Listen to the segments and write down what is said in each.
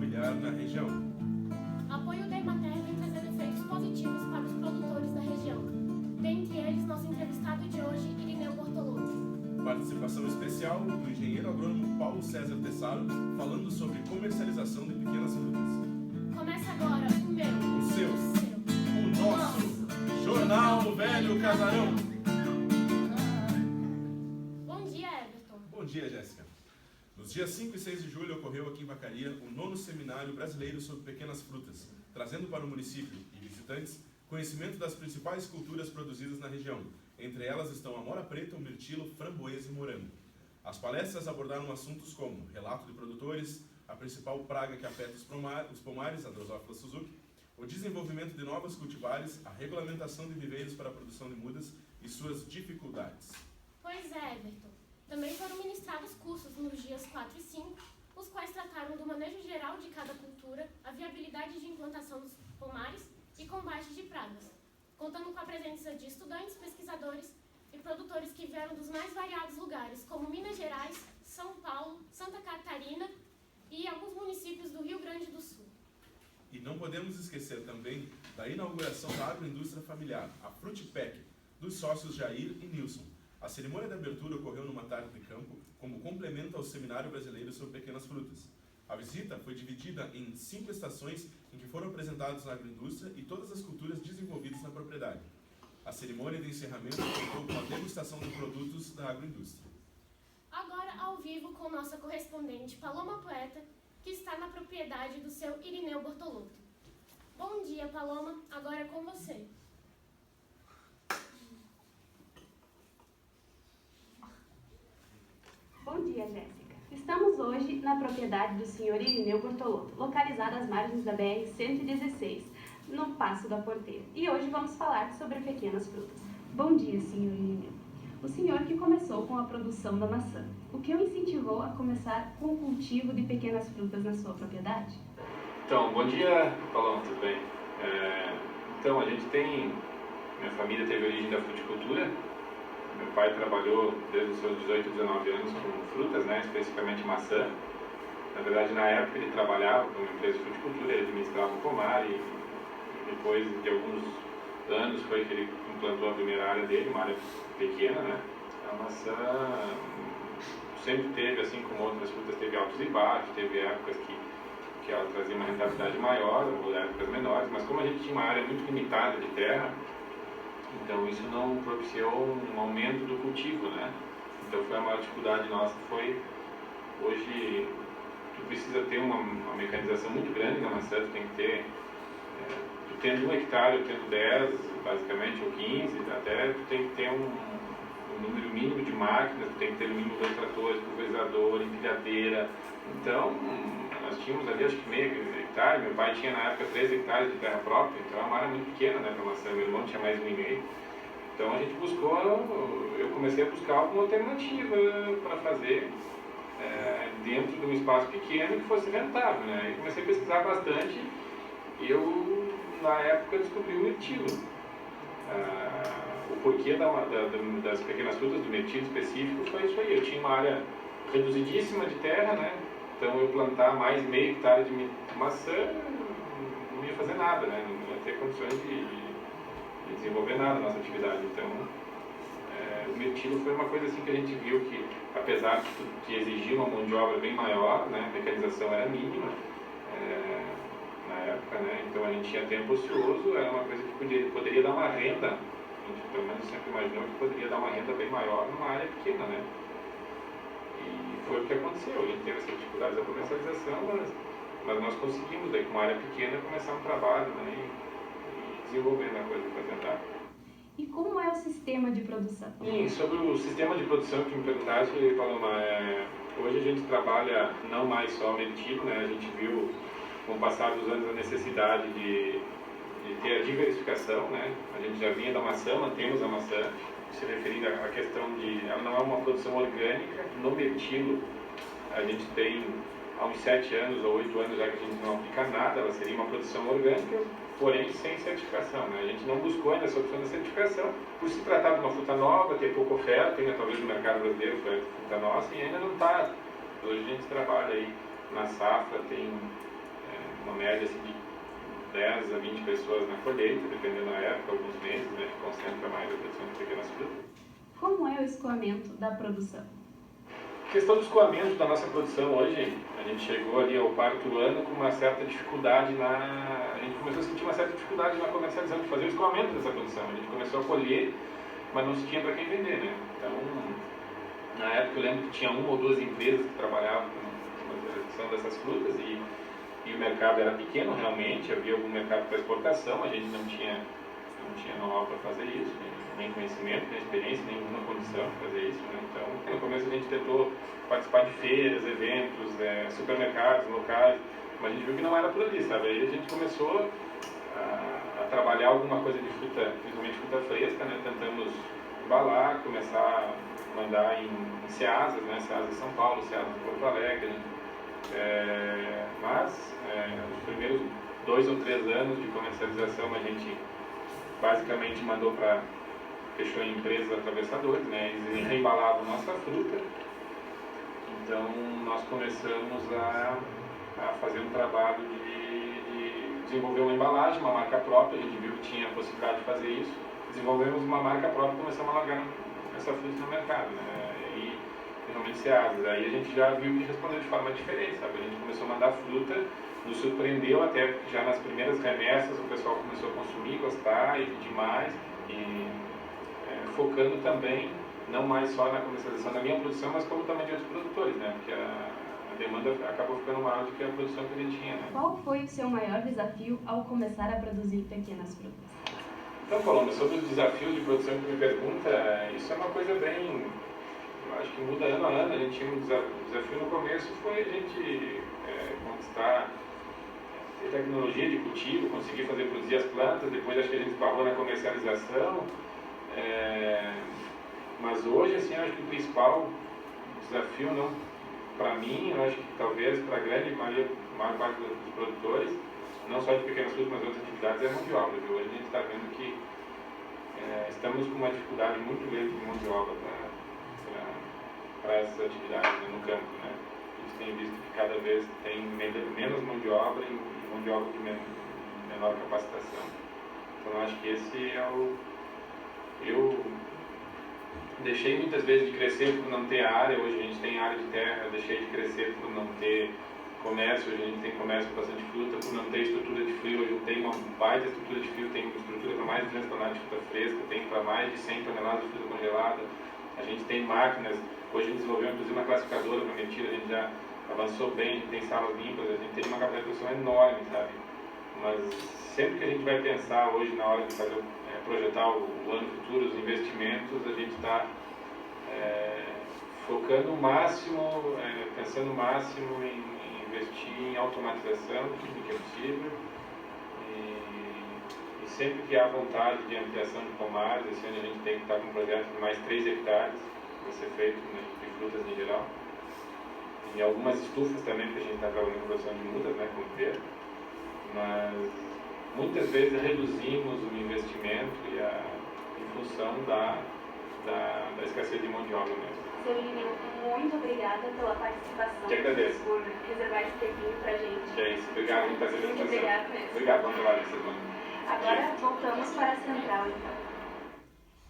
familiar na região. Apoio da Emater vem trazendo efeitos positivos para os produtores da região. Dentre eles, nosso entrevistado de hoje, Irineu Bortolotto. Participação especial do engenheiro agrônomo Paulo César Tessaro, falando sobre comercialização de pequenas frutas. Começa agora o meu, O seu, o nosso Jornal Velho Casarão. Bom dia, Everton. Bom dia, Jéssica. Nos dias 5 e 6 de julho ocorreu aqui em Vacaria o 9º Seminário Brasileiro sobre Pequenas Frutas, trazendo para o município e visitantes conhecimento das principais culturas produzidas na região. Entre elas estão a mora preta, o mirtilo, framboesa e morango. As palestras abordaram assuntos como relato de produtores, a principal praga que afeta os pomares, a Drosophila Suzuki, o desenvolvimento de novas cultivares, a regulamentação de viveiros para a produção de mudas e suas dificuldades. Pois é, Everton. Também foram ministrados cursos nos dias 4 e 5, os quais trataram do manejo geral de cada cultura, a viabilidade de implantação dos pomares e combate de pragas, contando com a presença de estudantes, pesquisadores e produtores que vieram dos mais variados lugares, como Minas Gerais, São Paulo, Santa Catarina e alguns municípios do Rio Grande do Sul. E não podemos esquecer também da inauguração da agroindústria familiar, a Frutipec, dos sócios Jair e Nilson. A cerimônia de abertura ocorreu numa tarde de campo, como complemento ao Seminário Brasileiro sobre Pequenas Frutas. A visita foi dividida em 5 estações em que foram apresentados a agroindústria e todas as culturas desenvolvidas na propriedade. A cerimônia de encerramento contou com a degustação de produtos da agroindústria. Agora, ao vivo, com nossa correspondente Paloma Poeta, que está na propriedade do seu Irineu Bortolotto. Bom dia, Paloma. Agora é com você. Bom dia, Jéssica. Estamos hoje na propriedade do Sr. Irineu Bortolotto, localizada às margens da BR-116, no Passo da Porteira. E hoje vamos falar sobre pequenas frutas. Bom dia, Sr. Irineu. O senhor que começou com a produção da maçã, o que o incentivou a começar com o cultivo de pequenas frutas na sua propriedade? Então, bom dia, Paulão, tudo bem? Então, a gente tem... Minha família teve origem da fruticultura. Meu pai trabalhou desde os seus 18, 19 anos com frutas, né, especificamente maçã. Na verdade, na época ele trabalhava com uma empresa de fruticultura, ele administrava um pomar e depois de alguns anos foi que ele implantou a primeira área dele, uma área pequena, né. A maçã sempre teve, assim como outras frutas, teve altos e baixos, teve épocas que ela trazia uma rentabilidade maior, ou épocas menores, mas como a gente tinha uma área muito limitada de terra, então isso não propiciou um aumento do cultivo, né? Então foi a maior dificuldade nossa, foi hoje tu precisa ter uma mecanização muito grande na maçã, tu tem que ter, tu tendo 1 hectare, eu tendo 10, basicamente, ou 15, até tu tem que ter um número mínimo de máquinas, tu tem que ter no mínimo 2 tratores, pulverizador, empilhadeira. Então nós tínhamos ali acho que meio hectare, meu pai tinha na época 3 hectares de terra própria, então é uma área muito pequena, né, para maçã, meu irmão tinha mais 1,5. Então a gente buscou, eu comecei a buscar alguma alternativa para fazer dentro de um espaço pequeno que fosse rentável, né, e comecei a pesquisar bastante e eu na época descobri o mirtilo. O porquê das pequenas frutas, do mirtilo específico, foi isso aí, eu tinha uma área reduzidíssima de terra, né. Então eu plantar mais meio hectare de maçã não ia fazer nada, né? Não ia ter condições de desenvolver nada na nossa atividade. Então o mirtilo foi uma coisa assim que a gente viu que, apesar de exigir uma mão de obra bem maior, né? A mecanização era mínima na época, né? Então a gente tinha tempo ocioso, era uma coisa que poderia dar uma renda, a gente pelo menos sempre imaginou que poderia dar uma renda bem maior numa área pequena, né? E foi o que aconteceu, a gente teve essa dificuldade da comercialização, mas nós conseguimos, daí, com uma área pequena, começar um trabalho, né, e desenvolvendo a coisa para tentar. E como é o sistema de produção? E sobre o sistema de produção que me perguntaste, Paloma, hoje a gente trabalha não mais só mirtilo, né, a gente viu com o passar dos anos a necessidade de ter a diversificação, né, a gente já vinha da maçã, mantemos a maçã, se referindo à questão de, ela não é uma produção orgânica, no mirtilo a gente tem há uns 7 anos ou 8 anos já que a gente não aplica nada, ela seria uma produção orgânica, porém sem certificação, né? A gente não buscou ainda essa opção da certificação, por se tratar de uma fruta nova, ter pouca oferta, ainda talvez no mercado brasileiro foi a fruta nossa, e ainda não está, hoje a gente trabalha aí na safra, tem uma média assim, de 10 a 20 pessoas na colheita, dependendo da época, alguns meses, né, que concentra mais a produção de pequenas frutas. Como é o escoamento da produção? A questão do escoamento da nossa produção hoje, a gente chegou ali ao quarto ano com uma certa dificuldade a gente começou a sentir uma certa dificuldade na comercialização, de fazer o escoamento dessa produção. A gente começou a colher, mas não se tinha para quem vender, né? Então, na época eu lembro que tinha uma ou duas empresas que trabalhavam com a comercialização dessas frutas e o mercado era pequeno realmente, havia algum mercado para exportação, a gente não tinha know-how para fazer isso, nem conhecimento, nem experiência, nenhuma condição para fazer isso, né? Então, no começo a gente tentou participar de feiras, eventos, supermercados locais, mas a gente viu que não era por ali, sabe? Aí a gente começou a trabalhar alguma coisa de fruta, principalmente fruta fresca, né? Tentamos embalar, começar a mandar em Ceasas, né? Ceasas de São Paulo, Ceasas de Porto Alegre, né? Mas nos primeiros 2 ou 3 anos de comercialização a gente basicamente fechou em empresas atravessadores, né? Eles reembalavam nossa fruta. Então nós começamos a fazer um trabalho de desenvolver uma embalagem, uma marca própria. A gente viu que tinha a possibilidade de fazer isso. Desenvolvemos uma marca própria e começamos a largar essa fruta no mercado, né? E finalmente Ceasas. Aí a gente já viu que respondeu de forma diferente, sabe? A gente começou a mandar fruta, nos surpreendeu até porque já nas primeiras remessas o pessoal começou a consumir, gostar e pedir mais. E focando também não mais só na comercialização da minha produção, mas como também de outros produtores, né? Porque a demanda acabou ficando maior do que a produção que a gente tinha, né? Qual foi o seu maior desafio ao começar a produzir pequenas frutas? Então, Paloma, sobre o desafio de produção que me pergunta, isso é uma coisa bem... Eu acho que muda ano a ano. A gente tinha um desafio no começo, foi a gente conquistar a tecnologia de cultivo, conseguir produzir as plantas, depois acho que a gente parou na comercialização. Mas hoje, assim, eu acho que o principal desafio, não para mim, eu acho que talvez para a maior parte dos produtores, não só de pequenas frutas, mas outras atividades, é a mão de obra. Viu? Hoje a gente está vendo que estamos com uma dificuldade muito grande de mão de obra para essas atividades, né, no campo, né? A gente tem visto que cada vez tem menos mão de obra e mão de obra de menor capacitação. Então eu acho que esse é eu deixei muitas vezes de crescer por não ter área. Hoje a gente tem área de terra. Eu deixei de crescer por não ter comércio. Hoje a gente tem comércio com bastante fruta, por não ter estrutura de frio. Hoje eu tenho uma baita estrutura de frio, tenho estrutura para mais de 200 toneladas de fruta fresca, tenho para mais de 100 toneladas de fruta congelada. A gente tem máquinas. Hoje a gente desenvolveu inclusive uma classificadora para mentira, a gente já avançou bem, a gente tem salas limpas, a gente tem uma capacidade de produção enorme, sabe? Mas sempre que a gente vai pensar hoje na hora de fazer projetar o ano futuro, os investimentos, a gente está focando o máximo, pensando o máximo em investir em automatização, tudo que é possível, e sempre que há vontade de ampliação de pomares. Esse ano a gente tem que estar com um projeto de mais 3 hectares, para ser feito, né, de frutas em geral, e algumas estufas também, porque a gente está trabalhando com produção de mudas, né, como ver, mas muitas vezes reduzimos o investimento em função da escassez de mão de obra mesmo. Seu Irineu, muito obrigada pela participação. Que agradeço. Por reservar esse tempinho pra gente. Que é isso. Obrigado por estar sendo Muito obrigada mesmo. Obrigado, bom trabalho essa semana. Agora voltamos para a central, então.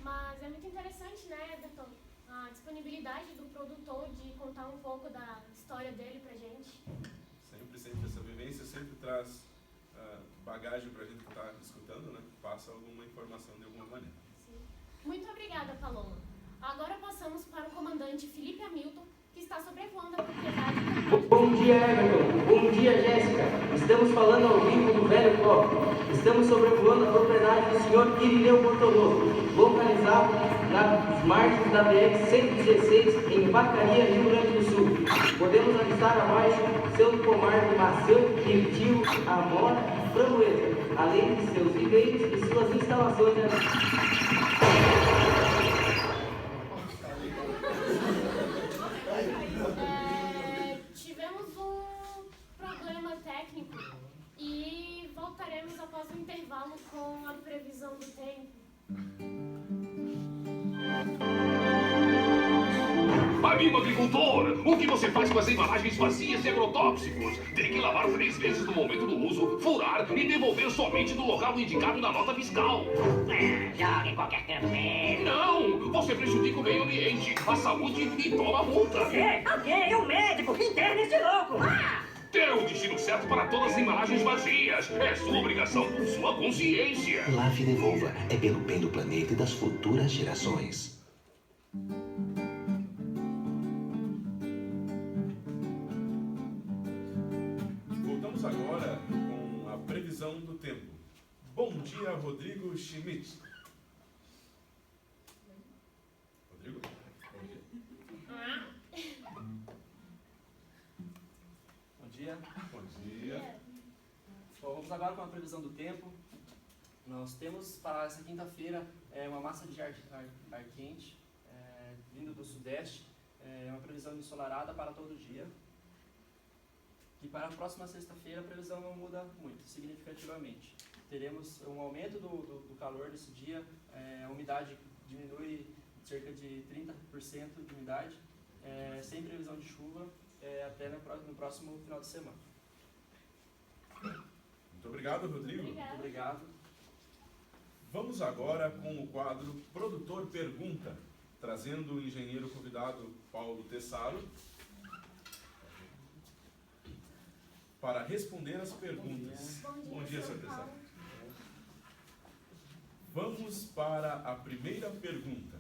Mas é muito interessante, né, Everton, a disponibilidade do produtor de contar um pouco da história dele pra gente. Sempre essa vivência sempre traz bagagem pra gente que está escutando, né? Passa alguma informação de alguma maneira. Sim. Muito obrigada, Paloma. Agora passamos para o comandante Felipe Hamilton, que está sobrevoando a propriedade. Bom dia, Everton. Bom dia, Jéssica. Estamos falando ao vivo do Velho Copo. Estamos sobrevoando a propriedade do senhor Irineu Bortolotto, localizado nas margens da BR-116, em Vacaria, Rio Grande do Sul. Podemos avistar abaixo seu pomar de Maceu, Mirtilo, Amora e Framboesa, além de seus viveiros e suas instalações. Tivemos um problema técnico e voltaremos após o intervalo com a previsão do tempo. amigo agricultor, o que você faz com as embalagens vazias de agrotóxicos? Tem que lavar 3 vezes no momento do uso, furar e devolver somente no local indicado na nota fiscal. Joga em qualquer canto mesmo. Não! Você prejudica o meio ambiente, a saúde e toma multa. Alguém, um médico, interna esse louco. Ter o destino certo para todas as embalagens vazias. É sua obrigação por sua consciência. Lave e devolva. É pelo bem do planeta e das futuras gerações. Voltamos agora com a previsão do tempo. Bom dia, Rodrigo Schmidt. Rodrigo? Bom dia. Bom dia. Bom dia. Bom, vamos agora com a previsão do tempo. Nós temos para essa quinta-feira uma massa de ar quente vindo do sudeste, uma previsão ensolarada para todo dia. E para a próxima sexta-feira a previsão não muda muito, significativamente. Teremos um aumento do calor desse dia, a umidade diminui cerca de 30% de umidade, sem previsão de chuva até no próximo final de semana. Muito obrigado, Rodrigo. Obrigada. Obrigado. Vamos agora com o quadro Produtor Pergunta, trazendo o engenheiro convidado Paulo Tessaro para responder as perguntas. Bom dia, Sr. São Tessaro. Paulo. Vamos para a primeira pergunta.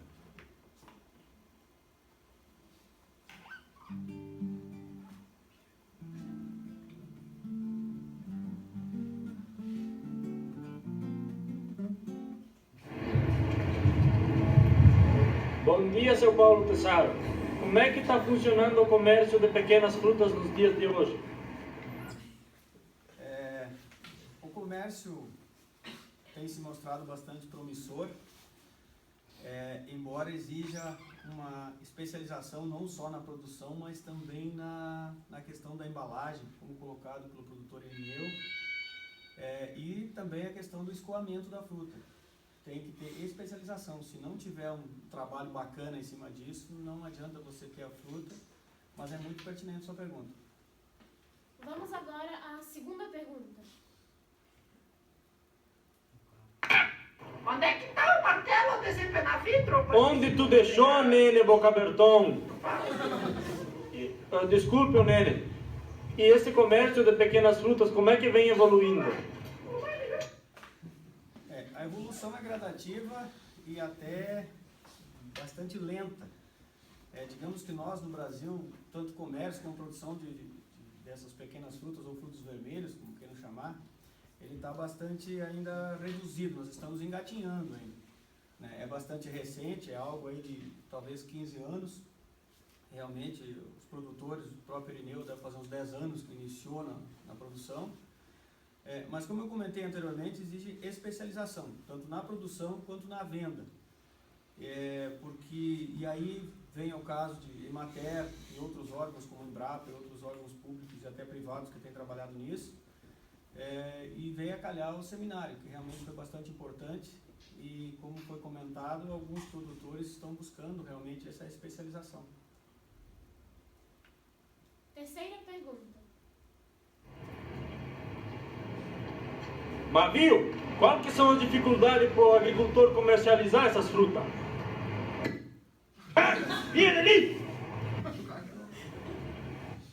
Bom dia, seu Paulo Tessaro. Como é que está funcionando o comércio de pequenas frutas nos dias de hoje? O comércio tem se mostrado bastante promissor, embora exija uma especialização não só na produção, mas também na questão da embalagem, como colocado pelo produtor Irineu, e também a questão do escoamento da fruta. Tem que ter especialização. Se não tiver um trabalho bacana em cima disso, não adianta você ter a fruta, mas é muito pertinente a sua pergunta. Vamos agora à segunda pergunta. Onde é que tá o martelo a desempenar vidro? Onde tu deixou, Nene Bocaberton? Desculpe, Nene. E esse comércio de pequenas frutas, como é que vem evoluindo? A evolução é gradativa e até bastante lenta. Digamos que nós no Brasil, tanto comércio como produção dessas pequenas frutas ou frutos vermelhos, como queiram chamar, ele está bastante ainda reduzido, nós estamos engatinhando ainda. É bastante recente, é algo aí de talvez 15 anos. Realmente, os produtores, o próprio Irineu deve fazer uns 10 anos que iniciou na produção. Mas como eu comentei anteriormente, exige especialização, tanto na produção quanto na venda. E aí vem o caso de Emater e outros órgãos como o Embrapa e outros órgãos públicos e até privados que têm trabalhado nisso. E veio a calhar o seminário, que realmente foi bastante importante e, como foi comentado, alguns produtores estão buscando realmente essa especialização. Terceira pergunta. Mas viu, qual que são as dificuldades para o agricultor comercializar essas frutas? Vira ali!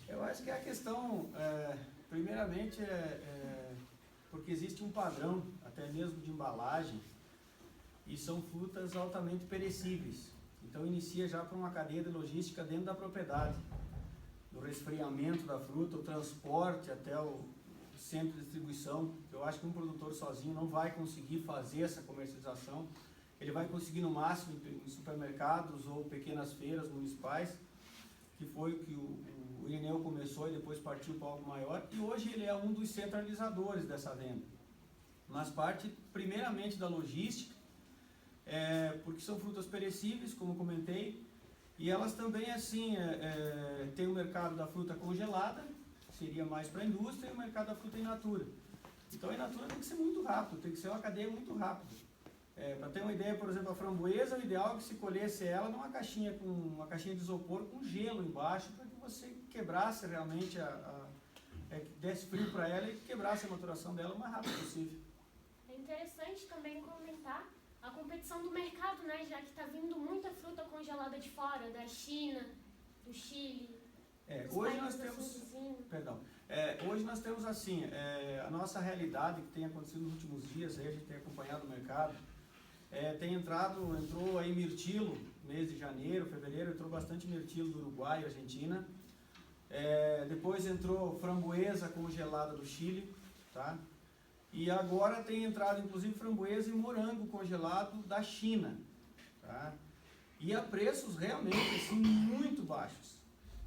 Eu acho que a questão, primeiramente, porque existe um padrão, até mesmo de embalagem, e são frutas altamente perecíveis. Então inicia já por uma cadeia de logística dentro da propriedade, do resfriamento da fruta, o transporte até o centro de distribuição. Eu acho que um produtor sozinho não vai conseguir fazer essa comercialização. Ele vai conseguir no máximo em supermercados ou pequenas feiras municipais, que foi o que o Irineu começou e depois partiu para algo maior, e hoje ele é um dos centralizadores dessa venda. Mas parte primeiramente da logística, porque são frutas perecíveis, como comentei, e elas também assim, tem o mercado da fruta congelada, seria mais para a indústria, e o mercado da fruta in natura. Então a in natura tem que ser muito rápido, tem que ser uma cadeia muito rápida. Para ter uma ideia, por exemplo, a framboesa, o ideal é que se colhesse ela numa caixinha com uma caixinha de isopor com gelo embaixo, para que você quebrasse realmente, desse frio para ela e quebrasse a maturação dela o mais rápido possível. É interessante também comentar a competição do mercado, né? Já que está vindo muita fruta congelada de fora, da China, do Chile. Hoje nós temos, hoje nós temos assim, a nossa realidade que tem acontecido nos últimos dias, aí a gente tem acompanhado o mercado, entrou aí mirtilo, mês de janeiro, fevereiro, entrou bastante mirtilo do Uruguai, Argentina, depois entrou framboesa congelada do Chile, tá? E agora tem entrado inclusive framboesa e morango congelado da China, tá? E a preços realmente assim, muito baixos.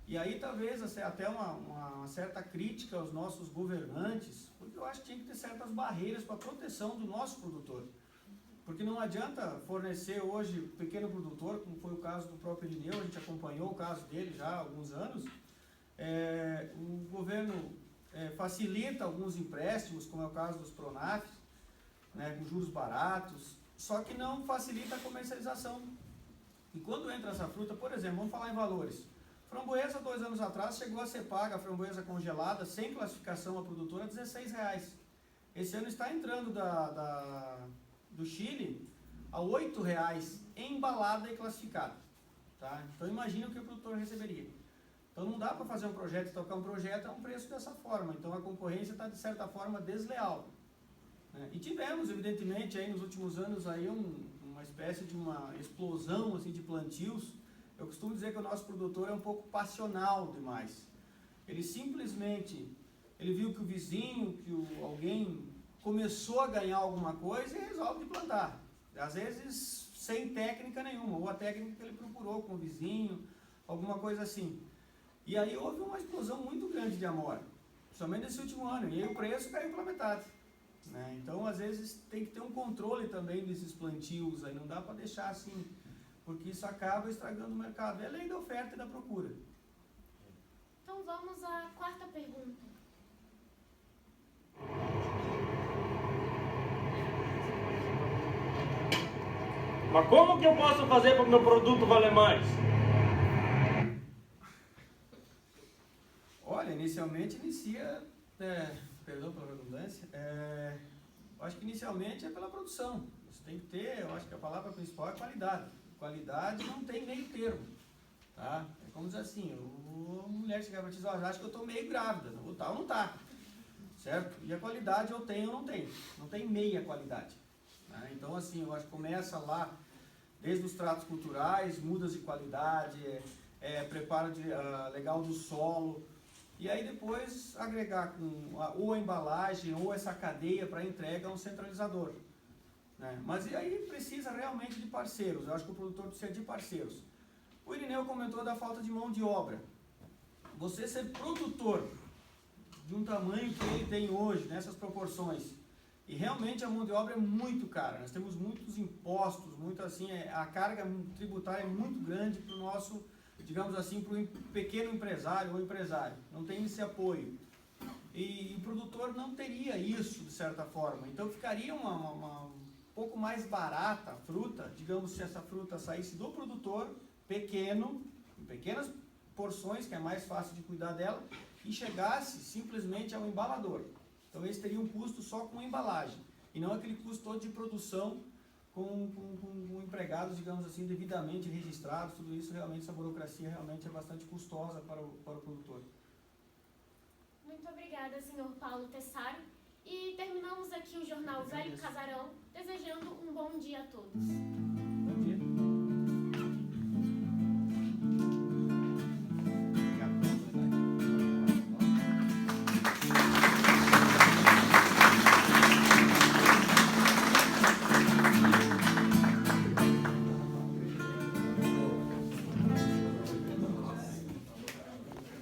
E aí talvez até uma certa crítica aos nossos governantes, porque eu acho que tinha que ter certas barreiras para a proteção do nosso produtor. Porque não adianta fornecer hoje pequeno produtor, como foi o caso do próprio Irineu, a gente acompanhou o caso dele já há alguns anos. O governo facilita alguns empréstimos, como é o caso dos Pronaf, né, com juros baratos, só que não facilita a comercialização. E quando entra essa fruta, por exemplo, vamos falar em valores. Framboesa, 2 anos atrás, chegou a ser paga a framboesa congelada, sem classificação a produtora, R$16. Esse ano está entrando do Chile a R$8 embalada e classificada. Tá? Então imagina o que o produtor receberia. Então não dá para fazer um projeto e tocar um projeto a um preço dessa forma. Então a concorrência está de certa forma desleal. Né? E tivemos, evidentemente, aí nos últimos anos aí uma espécie de uma explosão assim, de plantios. Eu costumo dizer que o nosso produtor é um pouco passional demais. Ele simplesmente, ele viu que o vizinho, alguém começou a ganhar alguma coisa e resolve plantar. Às vezes sem técnica nenhuma, ou a técnica que ele procurou com o vizinho, alguma coisa assim. E aí houve uma explosão muito grande de amora, somente nesse último ano, e aí o preço caiu pela metade. Né? Então, às vezes, tem que ter um controle também desses plantios, aí não dá para deixar assim, porque isso acaba estragando o mercado. É a lei da oferta e da procura. Então vamos à 4ª pergunta. Mas como que eu posso fazer para o meu produto valer mais? Olha, inicialmente perdão pela redundância, acho que inicialmente é pela produção. Você tem que ter, eu acho que a palavra principal é qualidade. Qualidade não tem meio termo, tá? É como dizer assim, a mulher chega para te dizer, acho que eu estou meio grávida, ou tá ou não tá, certo? E a qualidade eu tenho ou não tenho, não tem meia qualidade. Né? Então assim, eu acho que começa lá, desde os tratos culturais, mudas de qualidade, preparo legal do solo, e aí depois agregar ou a embalagem ou essa cadeia para entrega a um centralizador. Né? Mas e aí precisa realmente de parceiros, eu acho que o produtor precisa de parceiros. O Irineu comentou da falta de mão de obra. Você ser produtor de um tamanho que ele tem hoje, nessas proporções, e realmente a mão de obra é muito cara, nós temos muitos impostos, muito assim, a carga tributária é muito grande para o nosso, digamos assim, para o pequeno empresário ou empresário, não tem esse apoio. E o produtor não teria isso, de certa forma, então ficaria um pouco mais barata a fruta, digamos, se essa fruta saísse do produtor pequeno, em pequenas porções, que é mais fácil de cuidar dela, e chegasse simplesmente ao embalador. Então esse teria um custo só com embalagem, e não aquele custo todo de produção com empregados, digamos assim, devidamente registrados. Tudo isso realmente, essa burocracia realmente é bastante custosa para o produtor. Muito obrigada, senhor Paulo Tessaro. E terminamos aqui o jornal Velho Casarão, desejando um bom dia a todos.